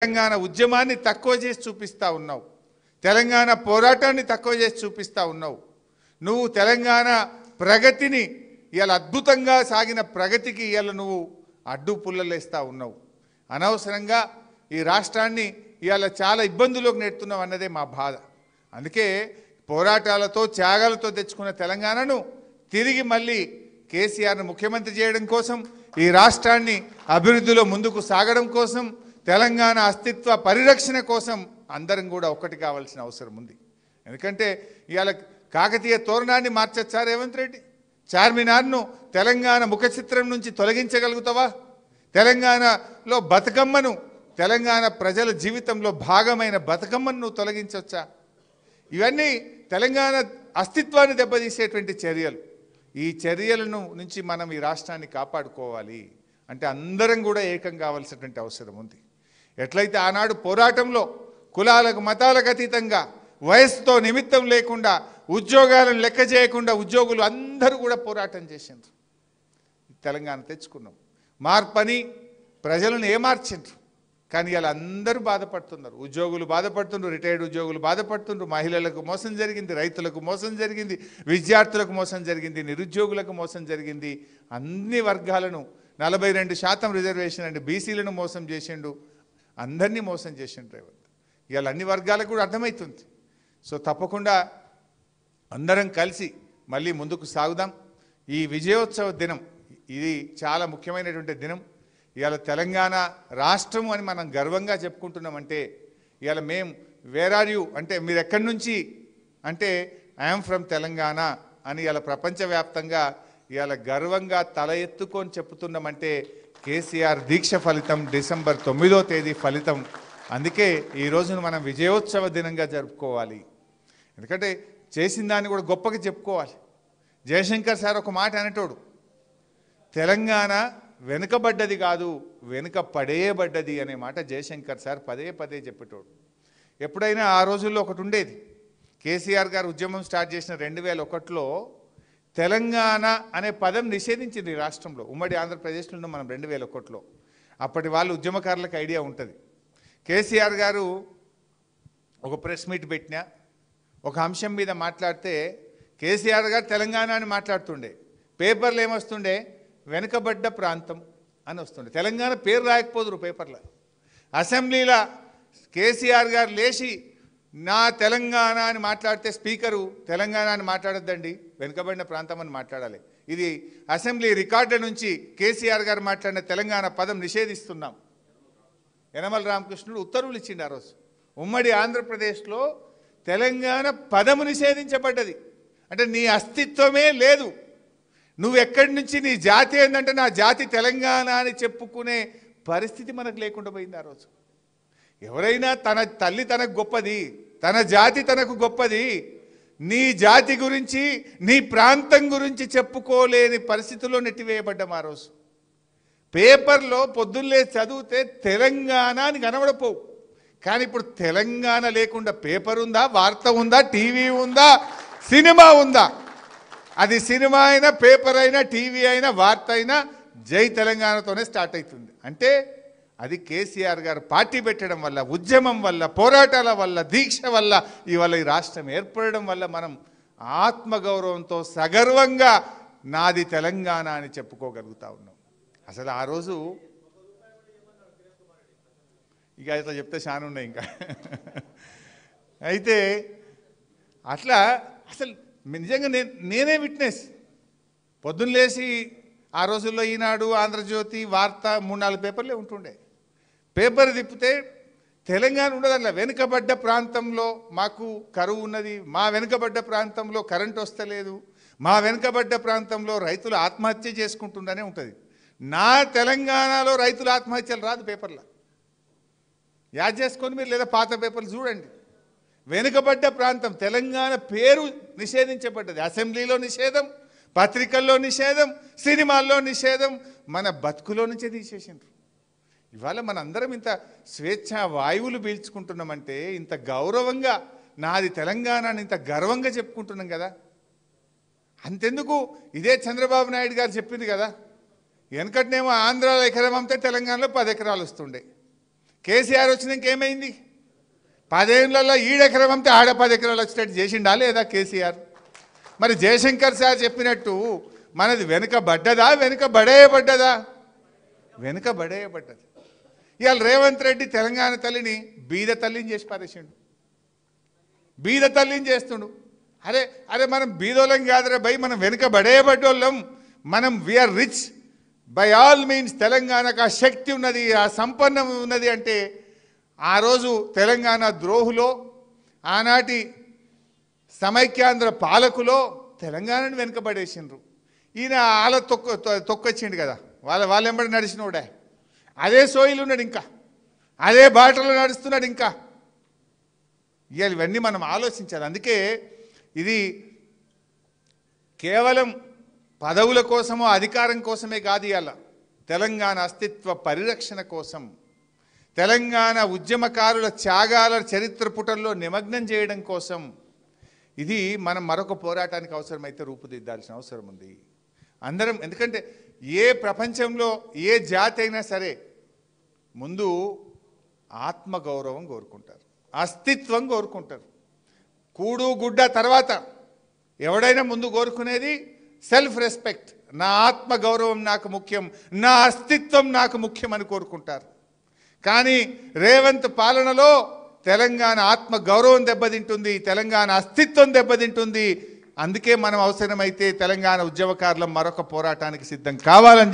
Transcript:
తెలంగాణ ఉద్యమాన్ని తక్కువ చేసి చూపిస్తా ఉన్నావు. తెలంగాణ పోరాటాన్ని తక్కువ చేసి చూపిస్తా ఉన్నావు. నువ్వు తెలంగాణ ప్రగతిని ఇయాల అద్భుతంగా సాగిన ప్రగతికి ఇయాల నువ్వు అడ్డు పుల్లలేస్తా ఉన్నావు. అనవసరంగా ఈ రాష్ట్రాన్ని ఇయాల చాలా ఇబ్బందుల్లోకి నెడుతున్నావు అన్నదే మా బాధ. అందుకే పోరాటాలతో త్యాగాలతో తెచ్చుకున్న తెలంగాణను తిరిగి మళ్ళీ కేసీఆర్ను ముఖ్యమంత్రి చేయడం కోసం, ఈ రాష్ట్రాన్ని అభివృద్ధిలో ముందుకు సాగడం కోసం, తెలంగాణ అస్తిత్వ పరిరక్షణ కోసం అందరం కూడా ఒక్కటి కావాల్సిన అవసరం ఉంది. ఎందుకంటే ఇవాళ కాకతీయ తోరణాన్ని మార్చొచ్చా రేవంత్ రెడ్డి? చార్మినార్ను తెలంగాణ ముఖ చిత్రం నుంచి తొలగించగలుగుతావా? తెలంగాణలో బతుకమ్మను, తెలంగాణ ప్రజల జీవితంలో భాగమైన బతుకమ్మను నువ్వు తొలగించవచ్చా? ఇవన్నీ తెలంగాణ అస్తిత్వాన్ని దెబ్బతీసేటువంటి చర్యలు. ఈ చర్యలను నుంచి మనం ఈ రాష్ట్రాన్ని కాపాడుకోవాలి అంటే అందరం కూడా ఏకం కావాల్సినటువంటి అవసరం ఉంది. ఎట్లయితే ఆనాడు పోరాటంలో కులాలకు మతాలకు అతీతంగా వయసుతో నిమిత్తం లేకుండా ఉద్యోగాలను లెక్క చేయకుండా ఉద్యోగులు అందరూ కూడా పోరాటం చేసిండ్రు. తెలంగాణ తెచ్చుకున్నాం. మార్పని ప్రజలను ఏమార్చిండ్రు. కానీ ఇలా అందరూ బాధపడుతున్నారు. ఉద్యోగులు బాధపడుతున్నారు, రిటైర్డ్ ఉద్యోగులు బాధపడుతున్నారు, మహిళలకు మోసం జరిగింది, రైతులకు మోసం జరిగింది, విద్యార్థులకు మోసం జరిగింది, నిరుద్యోగులకు మోసం జరిగింది. అన్ని వర్గాలను 42% రిజర్వేషన్ అండి, బీసీలను మోసం చేసిండు, అందరినీ మోసం చేసిండు రేవంత్. ఇవాళ అన్ని వర్గాలకు కూడా అర్థమవుతుంది. సో తప్పకుండా అందరం కలిసి మళ్ళీ ముందుకు సాగుదాం. ఈ విజయోత్సవ దినం ఇది చాలా ముఖ్యమైనటువంటి దినం. ఇవాళ తెలంగాణ రాష్ట్రము అని మనం గర్వంగా చెప్పుకుంటున్నామంటే, ఇవాళ మేము వేర్ ఆర్ యూ అంటే మీరు ఎక్కడి నుంచి అంటే ఐఎమ్ ఫ్రమ్ తెలంగాణ అని ఇవాళ ప్రపంచవ్యాప్తంగా ఇవాళ గర్వంగా తల ఎత్తుకొని చెప్తున్నామంటే కేసీఆర్ దీక్ష ఫలితం, డిసెంబర్ 9వ తేదీ ఫలితం. అందుకే ఈ రోజును మనం విజయోత్సవ దినంగా జరుపుకోవాలి. ఎందుకంటే చేసిన దాన్ని కూడా గొప్పగా చెప్పుకోవాలి. జయశంకర్ సార్ ఒక మాట అనేటోడు, తెలంగాణ వెనుకబడ్డది కాదు, వెనుక పడేయబడ్డది అనే మాట జయశంకర్ సార్ పదే పదే చెప్పేటోడు. ఎప్పుడైనా ఆ రోజుల్లో ఒకటి ఉండేది, కేసీఆర్ గారు ఉద్యమం స్టార్ట్ చేసిన 2001లో తెలంగాణ అనే పదం నిషేధించింది ఈ రాష్ట్రంలో. ఉమ్మడి ఆంధ్రప్రదేశ్లో మనం 2001లో. అప్పటి వాళ్ళు ఉద్యమకారులకు ఐడియా ఉంటుంది. కేసీఆర్ గారు ఒక ప్రెస్ మీట్ పెట్టినా ఒక అంశం మీద మాట్లాడితే కేసీఆర్ గారు తెలంగాణ అని మాట్లాడుతుండే, పేపర్లు ఏమొస్తుండే వెనుకబడ్డ ప్రాంతం అని వస్తుండే. తెలంగాణ పేరు రాయకపోదురు పేపర్లో. అసెంబ్లీలో కేసీఆర్ గారు లేచి నా తెలంగాణ అని మాట్లాడితే స్పీకరు తెలంగాణ అని మాట్లాడొద్దండి, వెనుకబడిన ప్రాంతం అని మాట్లాడాలి. ఇది అసెంబ్లీ రికార్డు నుంచి కేసీఆర్ గారు మాట్లాడిన తెలంగాణ పదం నిషేధిస్తున్నాం. యనమల రామకృష్ణుడు ఉత్తర్వులు ఇచ్చిండు ఆ రోజు. ఉమ్మడి ఆంధ్రప్రదేశ్లో తెలంగాణ పదము నిషేధించబడ్డది. అంటే నీ అస్తిత్వమే లేదు. నువ్వు ఎక్కడి నుంచి నీ జాతి ఏంటంటే నా జాతి తెలంగాణ అని చెప్పుకునే పరిస్థితి మనకు లేకుండా పోయింది ఆ రోజు. ఎవరైనా తన తల్లి తనకు గొప్పది, తన జాతి తనకు గొప్పది, నీ జాతి గురించి నీ ప్రాంతం గురించి చెప్పుకోలేని పరిస్థితుల్లో నెట్టివేయబడ్డాం ఆ రోజు. పేపర్లో పొద్దున్నే చదివితే తెలంగాణ అని కనబడపోవు. కానీ ఇప్పుడు తెలంగాణ లేకుండా పేపర్ ఉందా, వార్త ఉందా, టీవీ ఉందా, సినిమా ఉందా? అది సినిమా అయినా, పేపర్ అయినా, టీవీ అయినా, వార్త అయినా జై తెలంగాణతోనే స్టార్ట్ అవుతుంది. అంటే అది కేసీఆర్ గారు పార్టీ పెట్టడం వల్ల, ఉద్యమం వల్ల, పోరాటాల వల్ల, దీక్ష వల్ల ఇవాళ ఈ రాష్ట్రం ఏర్పడడం వల్ల మనం ఆత్మగౌరవంతో సగర్వంగా నాది తెలంగాణ అని చెప్పుకోగలుగుతా ఉన్నాం. అసలు ఆ రోజు ఇక ఇట్లా చెప్తే చాలా ఉన్నాయి ఇంకా. అయితే అట్లా అసలు నిజంగా నేనే విట్నెస్. పొద్దున్న లేచి ఆ రోజుల్లో ఈనాడు, ఆంధ్రజ్యోతి, వార్త 3-4 పేపర్లే ఉంటుండే. పేపర్ తిప్పితే తెలంగాణ ఉండదు. అట్లా వెనుకబడ్డ ప్రాంతంలో మాకు కరువు ఉన్నది, మా వెనుకబడ్డ ప్రాంతంలో కరెంట్ వస్తలేదు, మా వెనుకబడ్డ ప్రాంతంలో రైతులు ఆత్మహత్య చేసుకుంటుందనే ఉంటుంది. నా తెలంగాణలో రైతుల ఆత్మహత్యలు రాదు పేపర్లో. యాద్ చేసుకొని మీరు లేదా పాత పేపర్లు చూడండి. వెనుకబడ్డ ప్రాంతం తెలంగాణ పేరు నిషేధించబడ్డది. అసెంబ్లీలో నిషేధం, పత్రికల్లో నిషేధం, సినిమాల్లో నిషేధం, మన బతుకులో నుంచే తీసేసిండ్రు. ఇవాళ మనందరం ఇంత స్వేచ్ఛ వాయువులు పీల్చుకుంటున్నామంటే, ఇంత గౌరవంగా నాది తెలంగాణ అని ఇంత గర్వంగా చెప్పుకుంటున్నాం కదా. అంతెందుకు ఇదే చంద్రబాబు నాయుడు గారు చెప్పింది కదా, వెనకటినేమో ఆంధ్రాలో ఎకరం అమ్మితే తెలంగాణలో 10 ఎకరాలు వస్తుండే. కేసీఆర్ వచ్చినాక ఏమైంది? 10 ఏళ్లలో ఈడెకరం అమ్మితే ఆడ 10 ఎకరాలు వచ్చేటట్టు చేసిండా లేదా కేసీఆర్? మరి జయశంకర్ సార్ చెప్పినట్టు మనది వెనుకబడ్డదా వెనుకబడేయబడ్డదా? వెనుకబడేయబడ్డది. ఇవాళ రేవంత్ రెడ్డి తెలంగాణ తల్లిని బీద తల్లిని చేసి పారేసిండు, బీద తల్లిని చేస్తుండు. అరే అరే మనం బీదోళ్ళం కాదురా భయ్, మనం వెనుకబడేయబడ్డోళ్ళం, మనం we are rich by all means. తెలంగాణకు ఆ శక్తి ఉన్నది, ఆ సంపన్నం ఉన్నది అంటే ఆ రోజు తెలంగాణ ద్రోహులో, ఆనాటి సమైక్యాంధ్ర పాలకులో తెలంగాణను వెనుకబడేసిండ్రు. ఈయన వాళ్ళ తొక్కొచ్చిండు కదా, వాళ్ళెంబడి నడిచినోడే, అదే సోయిలు ఉన్నాడు, ఇంకా అదే బాటలో నడుస్తున్నాడు. ఇంకా ఇవాళ ఇవన్నీ మనం ఆలోచించాలి. అందుకే ఇది కేవలం పదవుల కోసమో అధికారం కోసమే కాదు, ఇవాళ తెలంగాణ అస్తిత్వ పరిరక్షణ కోసం, తెలంగాణ ఉద్యమకారుల త్యాగాల చరిత్ర పుటల్లో నిమగ్నం చేయడం కోసం ఇది మనం మరొక పోరాటానికి అవసరమైతే రూపుదిద్దాల్సిన అవసరం ఉంది అందరం. ఎందుకంటే ఏ ప్రపంచంలో ఏ జాతి అయినా సరే ముందు ఆత్మగౌరవం కోరుకుంటారు, అస్తిత్వం కోరుకుంటారు. కూడు గుడ్డ తర్వాత ఎవడైనా ముందు కోరుకునేది సెల్ఫ్ రెస్పెక్ట్. నా ఆత్మగౌరవం నాకు ముఖ్యం, నా అస్తిత్వం నాకు ముఖ్యం అని కోరుకుంటారు. కానీ రేవంత్ పాలనలో తెలంగాణ ఆత్మగౌరవం దెబ్బతింటుంది, తెలంగాణ అస్తిత్వం దెబ్బతింటుంది. అందుకే మనం అవసరమైతే తెలంగాణ ఉద్యమకారులం మరొక పోరాటానికి సిద్ధం కావాలని